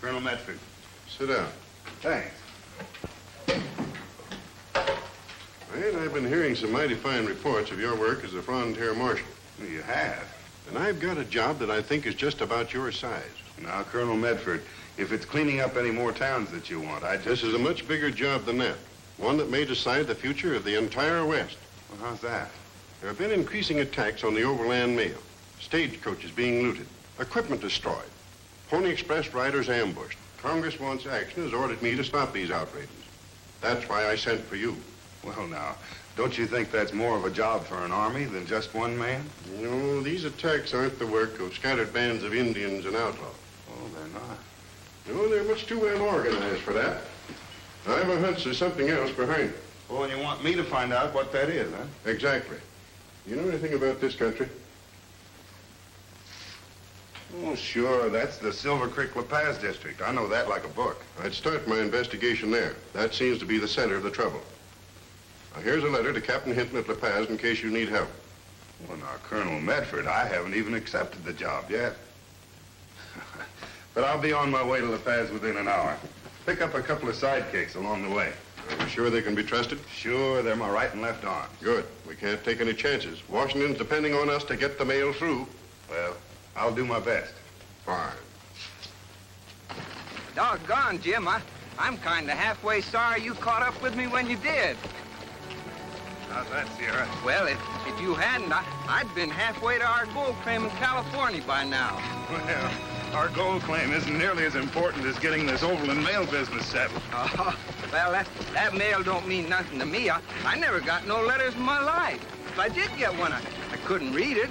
Colonel Medford. Sit down. Thanks. Well, I've been hearing some mighty fine reports of your work as a frontier marshal. Well, you have. And I've got a job that I think is just about your size. Now, Colonel Medford, if it's cleaning up any more towns that you want, This is a much bigger job than that. One that may decide the future of the entire West. Well, how's that? There have been increasing attacks on the Overland mail. Stagecoaches being looted. Equipment destroyed. Pony Express riders ambushed. Congress wants action, has ordered me to stop these outrages. That's why I sent for you. Well, now, don't you think that's more of a job for an army than just one man? No, these attacks aren't the work of scattered bands of Indians and outlaws. Oh, they're not. No, they're much too well organized for that. I have a hunch there's something else behind it. Well, and you want me to find out what that is, huh? Exactly. You know anything about this country? Oh, sure. That's the Silver Creek La Paz district. I know that like a book. I'd start my investigation there. That seems to be the center of the trouble. Now, here's a letter to Captain Hinton at La Paz in case you need help. Well, now, Colonel Medford, I haven't even accepted the job yet. But I'll be on my way to La Paz within an hour. Pick up a couple of sidekicks along the way. Are you sure they can be trusted? Sure, they're my right and left arms. Good. We can't take any chances. Washington's depending on us to get the mail through. Well, I'll do my best. Fine. Doggone, Jim, I'm kind of halfway sorry you caught up with me when you did. How's that, Sierra? Well, if you hadn't, I'd been halfway to our gold claim in California by now. Well, our gold claim isn't nearly as important as getting this Overland mail business settled. Oh, well, that mail don't mean nothing to me. I never got no letters in my life. If I did get one, I couldn't read it.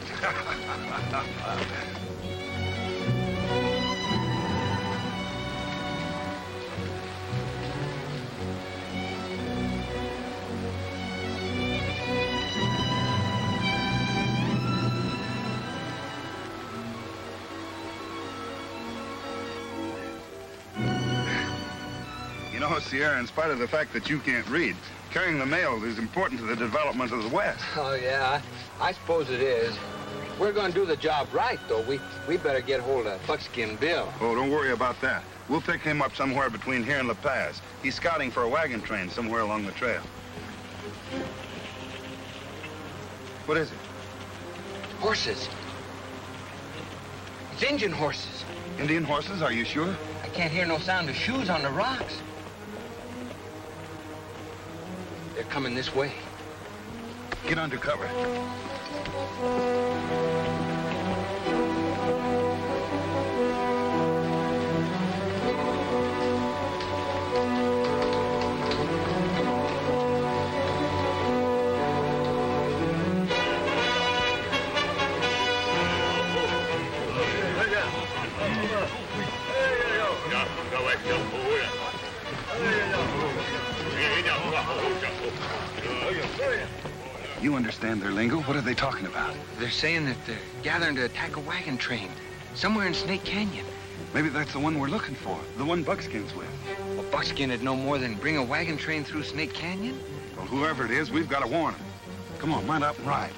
You know, Sierra, in spite of the fact that you can't read, carrying the mail is important to the development of the West. Oh, yeah, I suppose it is. If we're going to do the job right, though, we better get hold of Buckskin Bill. Oh, don't worry about that. We'll pick him up somewhere between here and La Paz. He's scouting for a wagon train somewhere along the trail. What is it? Horses. It's Indian horses. Indian horses, are you sure? I can't hear no sound of shoes on the rocks. They're coming this way. Get under cover. You understand their lingo? What are they talking about? They're saying that they're gathering to attack a wagon train somewhere in Snake Canyon. Maybe that's the one we're looking for, the one Buckskin's with. Well, Buckskin would know more than bring a wagon train through Snake Canyon. Well, whoever it is, we've got to warn him. Come on, mount up and ride.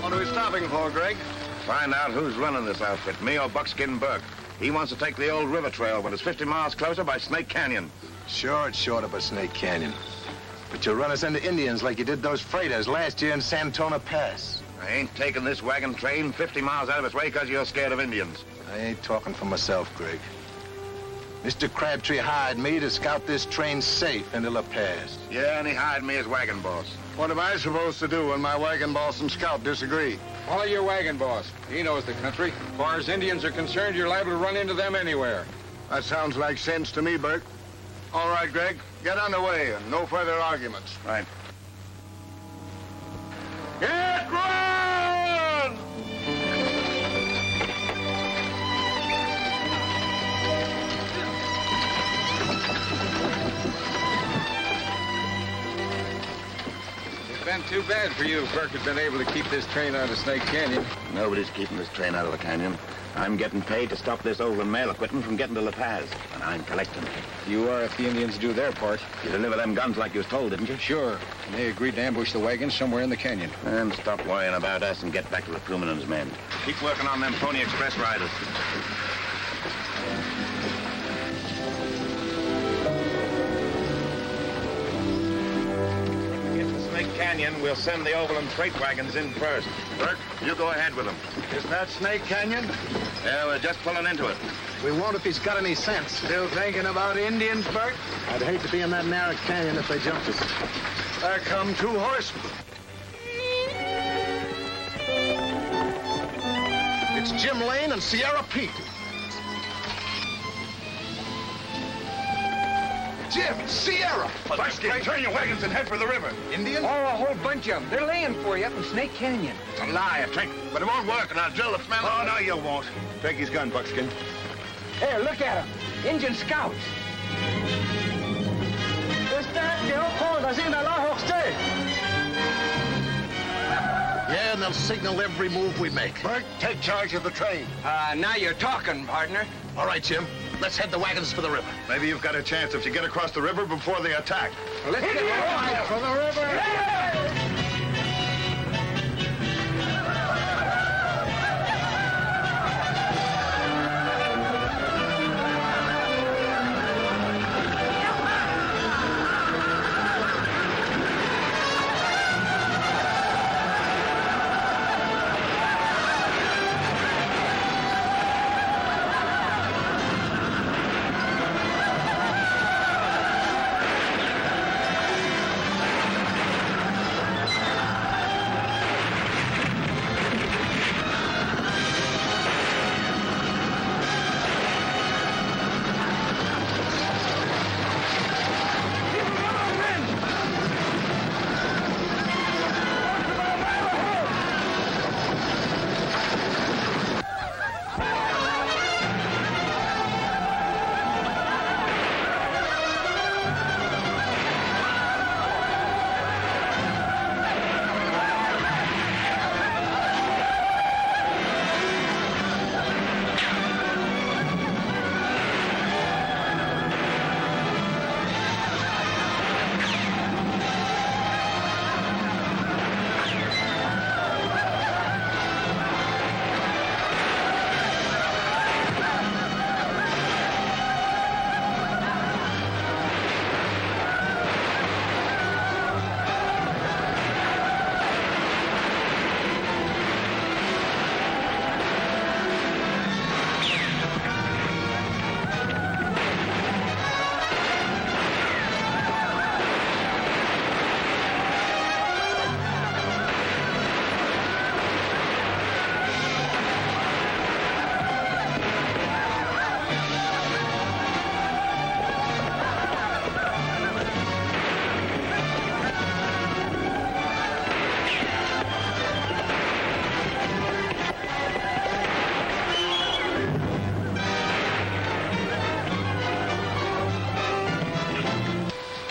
What are we stopping for, Greg? Find out who's running this outfit, me or Buckskin Burke. He wants to take the old river trail, but it's 50 miles closer by Snake Canyon. Sure, it's short up a Snake Canyon. But you'll run us into Indians like you did those freighters last year in Santona Pass. I ain't taking this wagon train 50 miles out of its way because you're scared of Indians. I ain't talking for myself, Greg. Mr. Crabtree hired me to scout this train safe into La Paz. Yeah, and he hired me as wagon boss. What am I supposed to do when my wagon boss and scout disagree? Follow your wagon boss. He knows the country. As far as Indians are concerned, you're liable to run into them anywhere. That sounds like sense to me, Burke. All right, Greg, get underway and no further arguments. Right. Get run! been too bad for you if Burke had been able to keep this train out of Snake Canyon. Nobody's keeping this train out of the canyon. I'm getting paid to stop this Overland mail equipment from getting to La Paz, and I'm collecting. You are if the Indians do their part. You deliver them guns like you was told, didn't you? Sure. And they agreed to ambush the wagons somewhere in the canyon. And stop worrying about us and get back to the crewman and his men. Keep working on them Pony Express riders. Canyon, we'll send the Overland freight wagons in first. Burke, you go ahead with them. Is that Snake Canyon? Yeah, we're just pulling into it. We won't if he's got any sense. Still thinking about Indians, Bert? I'd hate to be in that narrow canyon if they jumped us. There come 2 horsemen. It's Jim Lane and Sierra Pete. Jim, Sierra! Buckskin, turn your wagons and head for the river. Indian? Oh, a whole bunch of them. They're laying for you up in Snake Canyon. It's a lie, a trick. But it won't work, and I'll drill the smell. Oh, no, you won't. Take his gun, Buckskin. Here, look at them. Indian scouts. Yeah, and they'll signal every move we make. Bert, take charge of the train. Now you're talking, partner. All right, Jim. Let's head the wagons for the river. Maybe you've got a chance if you get across the river before they attack. Well, let's get Right for the river.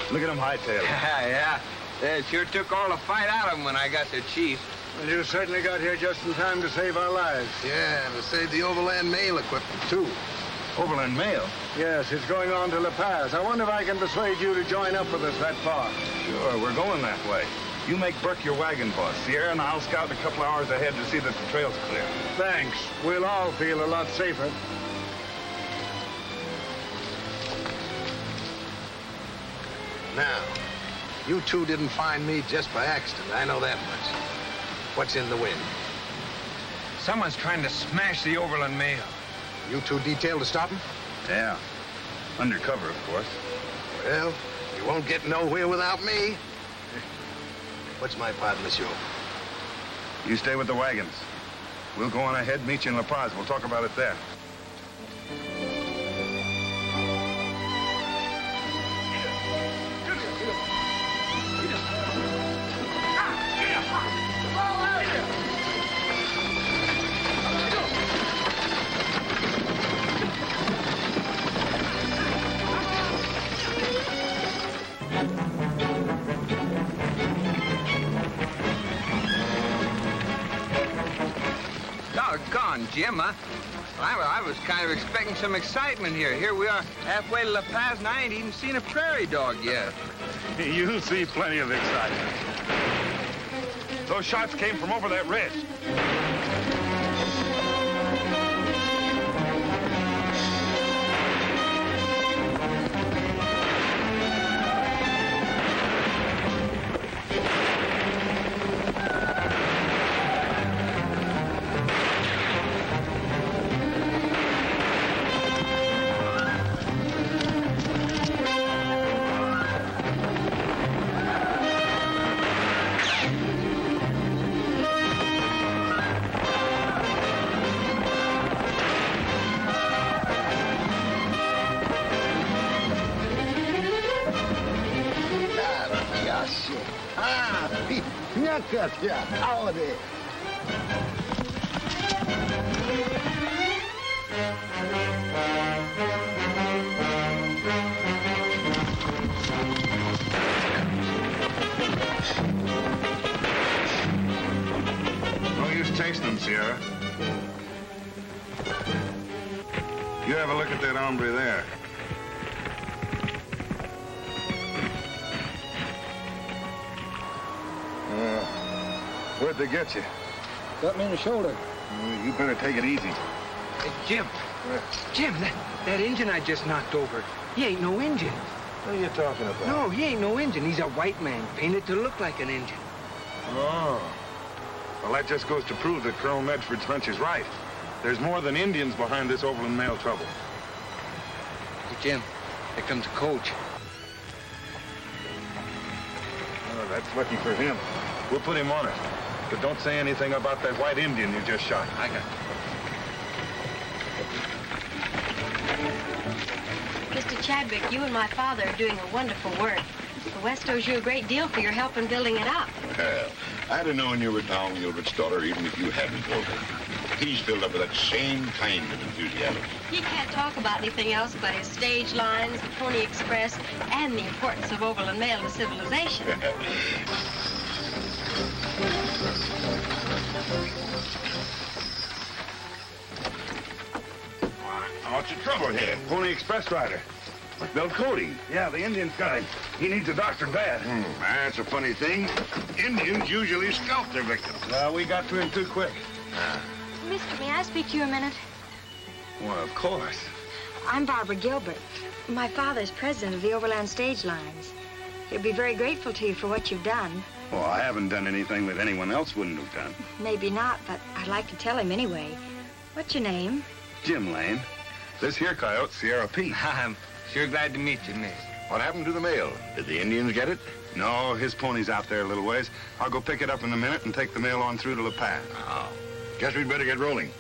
Look at him hightail. Yeah. It sure took all the fight out of them when I got the chief. Well, you certainly got here just in time to save our lives. Yeah, and to save the Overland mail equipment, too. Overland mail? Yes, it's going on to La Paz. I wonder if I can persuade you to join up with us that far. Sure, we're going that way. You make Burke your wagon boss, Sierra, and I'll scout a couple of hours ahead to see that the trail's clear. Thanks. We'll all feel a lot safer. Now, you 2 didn't find me just by accident. I know that much. What's in the wind? Someone's trying to smash the Overland mail. You 2 detailed to stop him? Yeah. Undercover, of course. Well, you won't get nowhere without me. What's my part in the show? You stay with the wagons. We'll go on ahead, meet you in La Paz. We'll talk about it there. on, Jim. I was kind of expecting some excitement here. Here we are halfway to La Paz, and I ain't even seen a prairie dog yet. You'll see plenty of excitement. Those shots came from over that ridge. No use chasing them, Sierra. You have a look at that hombre there. Where'd they get you? Got me in the shoulder. You better take it easy. Hey, Jim. Jim, that Injun I just knocked over, he ain't no Injun. What are you talking about? No, he ain't no Injun. He's a white man painted to look like an Injun. Oh. Well, that just goes to prove that Colonel Medford's hunch is right. There's more than Indians behind this Overland mail trouble. Hey, Jim, here comes a coach. Oh, that's lucky for him. We'll put him on it. But don't say anything about that white Indian you just shot. I got it. Mr. Chadwick, you and my father are doing a wonderful work. The West owes you a great deal for your help in building it up. Well, I'd have known you were Tom Gilbert's daughter even if you hadn't told her. He's filled up with that same kind of enthusiasm. He can't talk about anything else but his stage lines, the Pony Express, and the importance of Overland mail to civilization. What's your trouble here? Pony Express rider. Bill Cody. Yeah, the Indian's got him. He needs a doctor bad. That's a funny thing. Indians usually scalp their victims. Well, we got to him too quick. Mister, may I speak to you a minute? Well, of course. I'm Barbara Gilbert. My father's president of the Overland Stage Lines. He'll be very grateful to you for what you've done. Well, I haven't done anything that anyone else wouldn't have done. Maybe not, but I'd like to tell him anyway. What's your name? Jim Lane. This here coyote, Sierra Pete. I'm sure glad to meet you, miss. What happened to the mail? Did the Indians get it? No, his pony's out there a little ways. I'll go pick it up in a minute and take the mail on through to La Paz. Oh. Guess we'd better get rolling.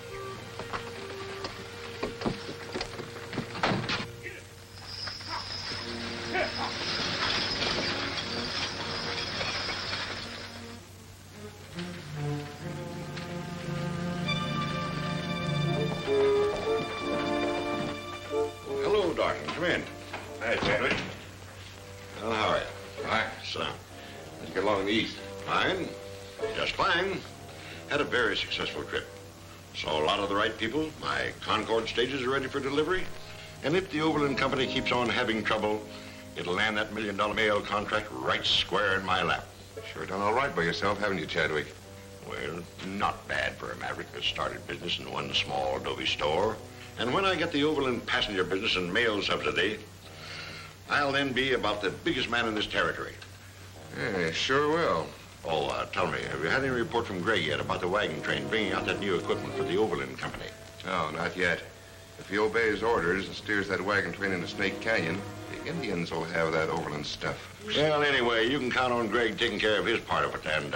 Hello, Dawson. Come in. Hi, Chadwick. Well, how are you? All right. Sit down. How'd you get along in the East? Fine. Just fine. Had a very successful trip. Saw a lot of the right people. My Concord stages are ready for delivery. And if the Overland Company keeps on having trouble, it'll land that $1 million mail contract right square in my lap. Sure done all right by yourself, haven't you, Chadwick? Well, not bad for a maverick that started business in one small adobe store. And when I get the Overland passenger business and mail subsidy, I'll then be about the biggest man in this territory. Yeah, sure will. Oh, tell me, have you had any report from Greg yet about the wagon train bringing out that new equipment for the Overland Company? No, not yet. If he obeys orders and steers that wagon train into Snake Canyon, the Indians will have that Overland stuff. Well, anyway, you can count on Greg taking care of his part of it. And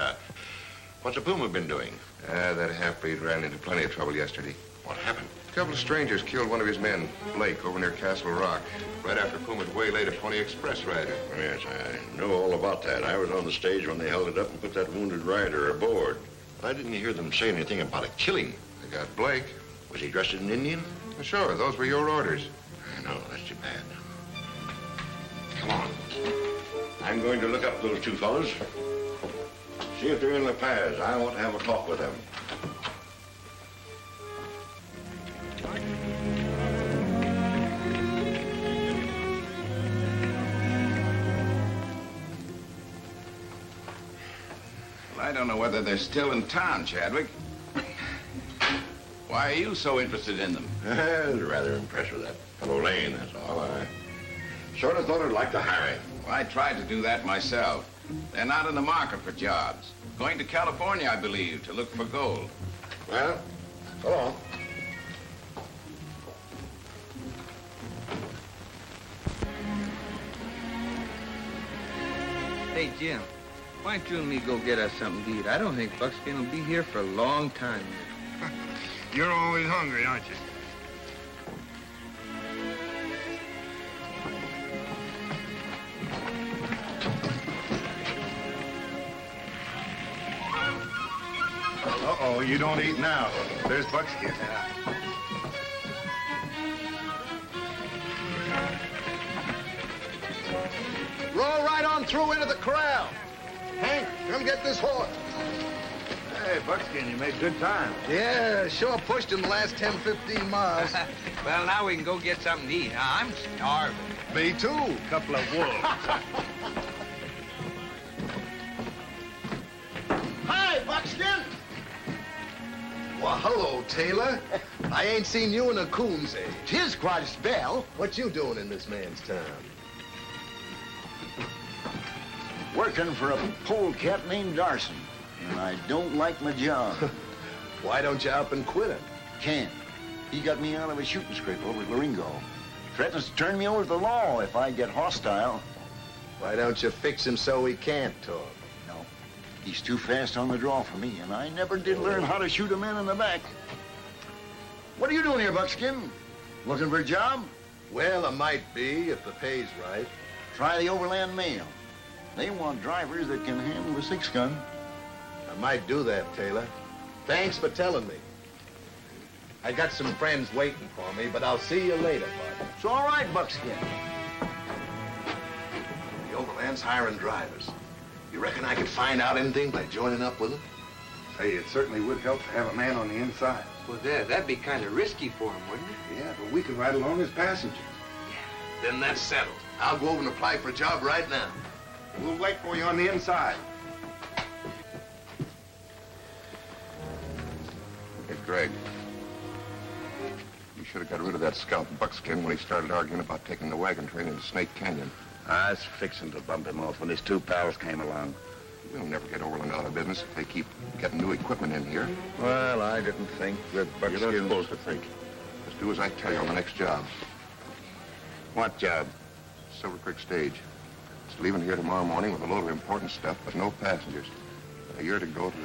what's the Puma been doing? That half-breed ran into plenty of trouble yesterday. What happened? A couple of strangers killed one of his men, Blake, over near Castle Rock, right after Puma waylaid a Pony Express rider. Yes, I know all about that. I was on the stage when they held it up and put that wounded rider aboard. But I didn't hear them say anything about a killing. They got Blake. Was he dressed as an Indian? Sure, those were your orders. I know, that's too bad. Come on. I'm going to look up those two fellows. See if they're in La Paz. I want to have a talk with them. I don't know whether they're still in town, Chadwick. Why are you so interested in them? I was rather impressed with that fellow Lane, that's all. I sort of thought I'd like to hire him. Well, I tried to do that myself. They're not in the market for jobs. Going to California, I believe, to look for gold. Well, so long. Hey, Jim, why don't you and me go get us something to eat? I don't think Buckskin will be here for a long time yet. You're always hungry, aren't you? Uh-oh, you don't eat now. There's Buckskin. Roll right on through into the corral. Hank, come get this horse. Hey, Buckskin, you made good time. Yeah, sure pushed him the last 10, 15 miles. Well, now we can go get something to eat. I'm starving. Me too. Couple of wolves. Hi, Buckskin. Well, hello, Taylor. I ain't seen you in a coon's age. 'Tis quite a spell. What you doing in this man's town? Working for a polecat named Darson, and I don't like my job. Why don't you up and quit him? Can't. He got me out of a shooting scrape over at Laringo. Threatens to turn me over to the law if I get hostile. Why don't you fix him so he can't talk? No, he's too fast on the draw for me, and I never did learn how to shoot a man in the back. What are you doing here, Buckskin? Looking for a job? Well, I might be if the pay's right. Try the Overland Mail. They want drivers that can handle the 6-gun. I might do that, Taylor. Thanks for telling me. I got some friends waiting for me, but I'll see you later, bud. It's all right, Buckskin. The Overland's hiring drivers. You reckon I could find out anything by joining up with them? Hey, it certainly would help to have a man on the inside. Well, that'd be kind of risky for him, wouldn't it? Yeah, but we can ride along as passengers. Then that's settled. I'll go over and apply for a job right now. We'll wait for you on the inside. Hey, Greg. You should have got rid of that scout Buckskin when he started arguing about taking the wagon train into Snake Canyon. I was fixing to bump him off when his two pals came along. We'll never get Overland out of business if they keep getting new equipment in here. Well, I didn't think that Buckskin... You're not supposed to think. Just do as I tell you on the next job. What job? Silver Creek stage. It's leaving here tomorrow morning with a load of important stuff, but no passengers. You're to go to...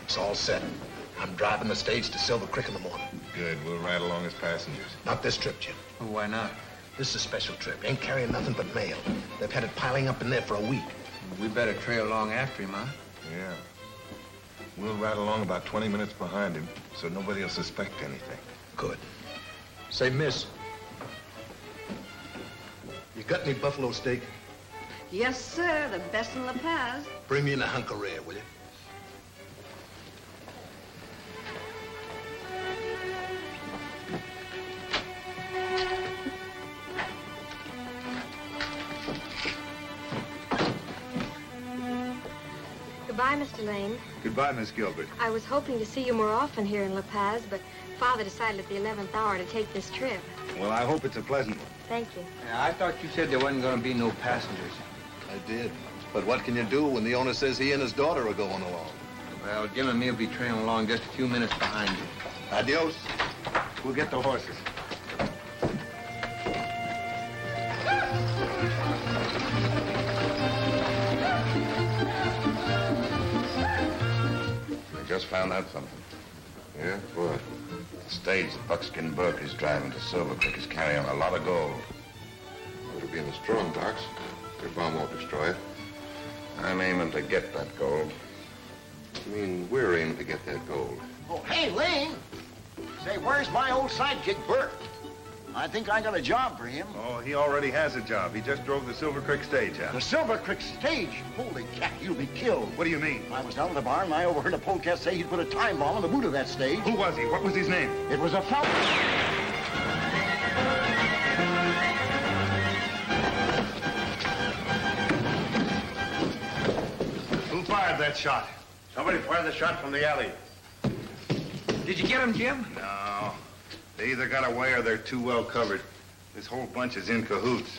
It's all set. I'm driving the stage to Silver Creek in the morning. Good, we'll ride along as passengers. Not this trip, Jim. Well, why not? This is a special trip. Ain't carrying nothing but mail. They've had it piling up in there for a week. We better trail along after him, huh? Yeah. We'll ride along about 20 minutes behind him, so nobody will suspect anything. Good. Say, miss, you got any buffalo steak? Yes, sir. The best in La Paz. Bring me in a hunk of rare, will you? Goodbye, Mr. Lane. Goodbye, Miss Gilbert. I was hoping to see you more often here in La Paz, but Father decided at the 11th hour to take this trip. Well, I hope it's a pleasant one. Thank you. Yeah, I thought you said there wasn't going to be no passengers. I did. But what can you do when the owner says he and his daughter are going along? Well, Jim and me will be trailing along just a few minutes behind you. Adios. We'll get the horses. I just found out something. Yeah? What? The stage Buckskin Burke is driving to Silver Creek is carrying a lot of gold. It'll be in the strong docks. Their bomb won't destroy it. I'm aiming to get that gold. I mean, we're aiming to get that gold. Oh, hey, Lane. Say, where's my old sidekick, Bert? I think I got a job for him. Oh, he already has a job. He just drove the Silver Creek stage out. The Silver Creek stage? Holy cat, you'll be killed. What do you mean? I was down at the barn and I overheard a polecat say he'd put a time bomb in the boot of that stage. Who was he? What was his name? It was a fellow. Who fired that shot? Somebody fired the shot from the alley. Did you get him, Jim? No. They either got away or they're too well covered. This whole bunch is in cahoots.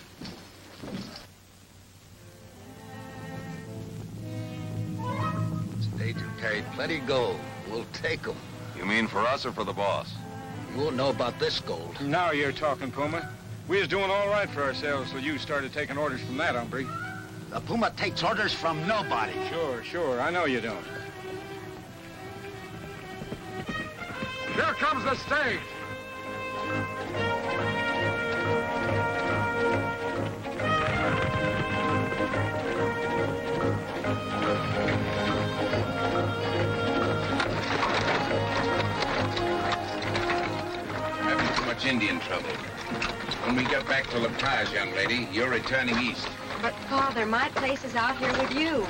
Stage will carry plenty gold. We'll take 'em. You mean for us or for the boss? You won't know about this gold. Now you're talking, Puma. We was doing all right for ourselves till you started taking orders from that hombre. The Puma takes orders from nobody. Sure. I know you don't. Here comes the stage. Having too much Indian trouble. When we get back to La Paz, young lady, you're returning east. But, Father, my place is out here with you.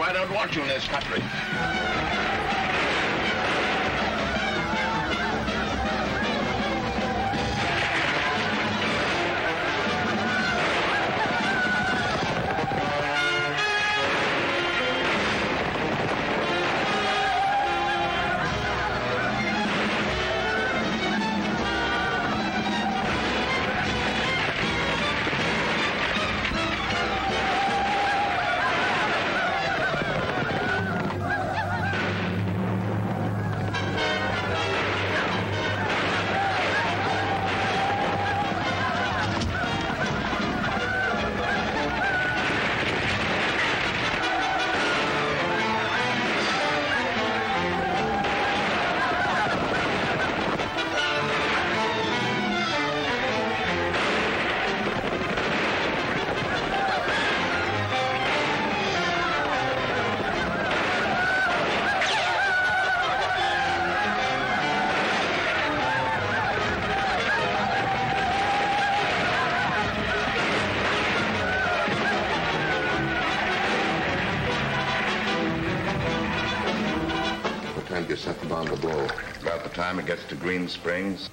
I don't want you in this country. Time to set the bomb to blow. About the time it gets to Green Springs.